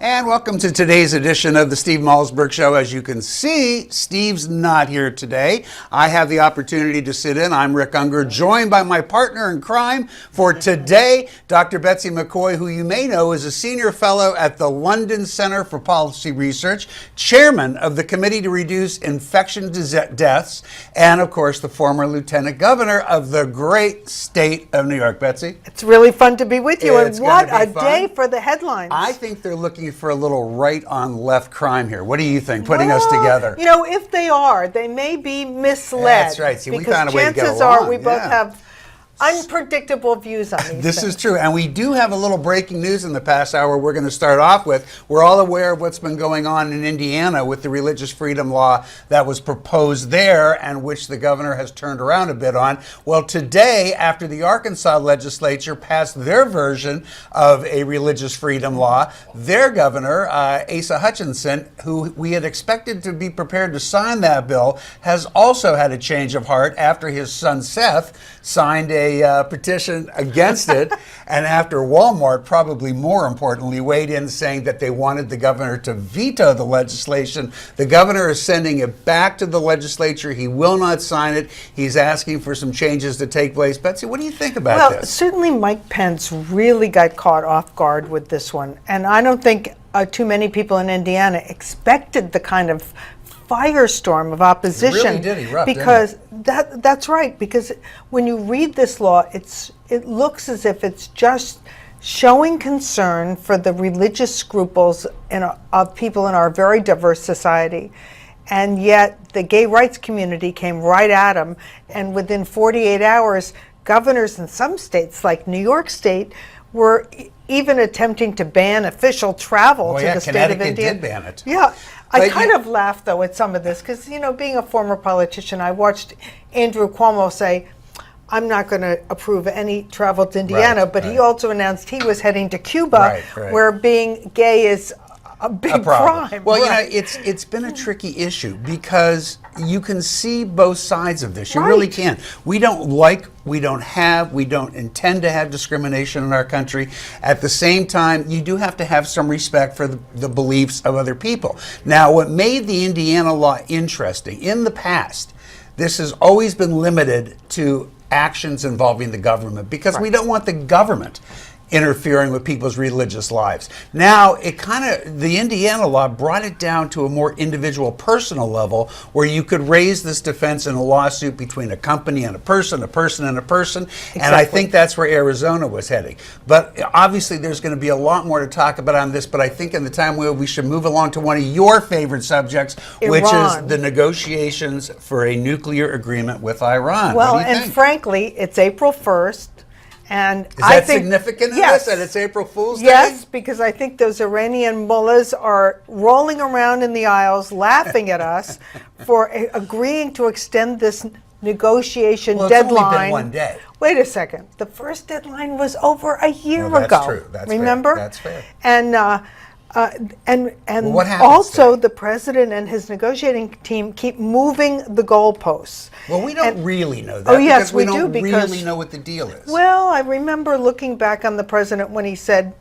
And welcome to today's edition of the Steve Malzberg Show. As you can see, Steve's not here today. I have the opportunity to sit in. I'm Rick Unger, joined by my partner in crime for today, Dr. Betsy McCoy, who you may know is a senior fellow at the London Center for Policy Research, chairman of the Committee to Reduce Infection Deaths, and of course, the former lieutenant governor of the great state of New York. Betsy? It's really fun to be with you, It's and what a fun. day for the headlines. I think they're looking for a little right on left crime here. What do you think, putting us together? You know, if they are, they may be misled. That's right. See, we found a way to get along. Chances are we both have unpredictable views on these This things. is true. And we do have a little breaking news in the past hour we're going to start off with. We're all aware of what's been going on in Indiana with the religious freedom law that was proposed there and which the governor has turned around a bit on. Well, today, after the Arkansas legislature passed their version of a religious freedom law, their governor, Asa Hutchinson, who we had expected to be prepared to sign that bill, has also had a change of heart after his son Seth signed a petition against it, and after Walmart, probably more importantly, weighed in saying that they wanted the governor to veto the legislation. The governor is sending it back to the legislature. He will not sign it. He's asking for some changes to take place. Betsy, what do you think about this? Well, certainly Mike Pence really got caught off guard with this one, and I don't think too many people in Indiana expected the kind of firestorm of opposition. It really did erupt, because that's right. Because when you read this law, it looks as if it's just showing concern for the religious scruples of people in our very diverse society. And yet the gay rights community came right at them, and within 48 hours, governors in some states, like New York State, were even attempting to ban official travel to the state of Indiana. Connecticut did ban it. Yeah. I kind of laugh, though, at some of this because, you know, being a former politician, I watched Andrew Cuomo say, I'm not going to approve any travel to Indiana, but he also announced he was heading to Cuba, where being gay is a big crime. Well, you know, it's been a tricky issue because you can see both sides of this. You really can. We don't intend to have discrimination in our country. At the same time, you do have to have some respect for the beliefs of other people. Now, what made the Indiana law interesting, in the past, this has always been limited to actions involving the government because we don't want the government interfering with people's religious lives. Now, the Indiana law brought it down to a more individual personal level where you could raise this defense in a lawsuit between a company and a person and a person. Exactly. And I think that's where Arizona was heading. But obviously there's going to be a lot more to talk about on this, but I think in the time we should move along to one of your favorite subjects, which is the negotiations for a nuclear agreement with Iran. Well, what do you think? And frankly, it's April 1st. And is that significant in this, that it's April Fool's Day? Yes, because I think those Iranian mullahs are rolling around in the aisles laughing at us for agreeing to extend this negotiation deadline. It's only been one day. Wait a second. The first deadline was over a year ago. That's true. That's remember? Fair. That's fair. And what happens also today? The president and his negotiating team keep moving the goalposts. Well, we don't really know that. Oh, yes, because we do. don't really know what the deal is. Well, I remember looking back on the president when he said,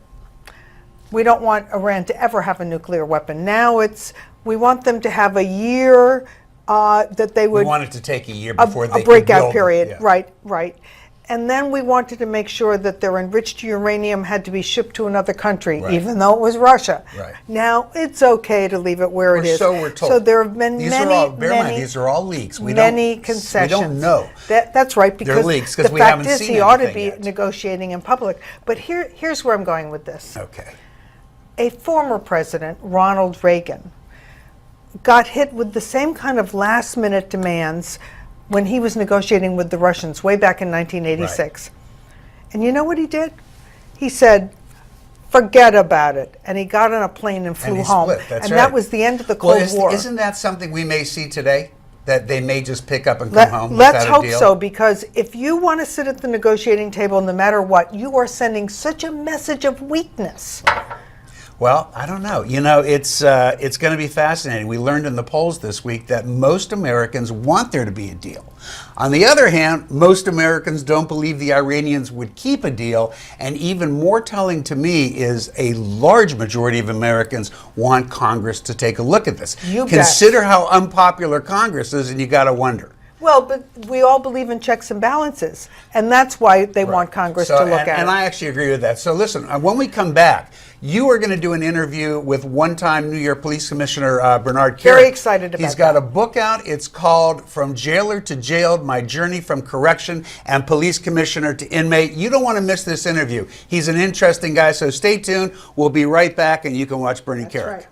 we don't want Iran to ever have a nuclear weapon. Now we want them to have a year that they would... We want it to take a year before they a breakout build period, yeah. right. And then we wanted to make sure that their enriched uranium had to be shipped to another country, even though it was Russia. Right. Now it's okay to leave it where it is. So we're told. So there have been these these are all leaks. Many concessions. We don't know. That's right, because they're leaks because the we fact haven't is seen he ought to be yet. negotiating in public. But here's where I'm going with this. Okay. A former president, Ronald Reagan, got hit with the same kind of last-minute demands when he was negotiating with the Russians way back in 1986. And you know what he did? He said, forget about it. And he got on a plane and flew home. That was the end of the Cold War. Isn't that something we may see today? That they may just pick up and come home? Let's hope so, because if you want to sit at the negotiating table no matter what, you are sending such a message of weakness. Well, I don't know. You know, it's going to be fascinating. We learned in the polls this week that most Americans want there to be a deal. On the other hand, most Americans don't believe the Iranians would keep a deal. And even more telling to me is a large majority of Americans want Congress to take a look at this. You bet. Consider how unpopular Congress is, and you got to wonder. Well, but we all believe in checks and balances, and that's why they want Congress to look at it. And I actually agree with that. So listen, when we come back, you are going to do an interview with one-time New York Police Commissioner Bernard Kerik. Very excited about that. He's got a book out. It's called From Jailer to Jailed, My Journey from Correction and Police Commissioner to Inmate. You don't want to miss this interview. He's an interesting guy, so stay tuned. We'll be right back, and you can watch Bernie Kerik. Right.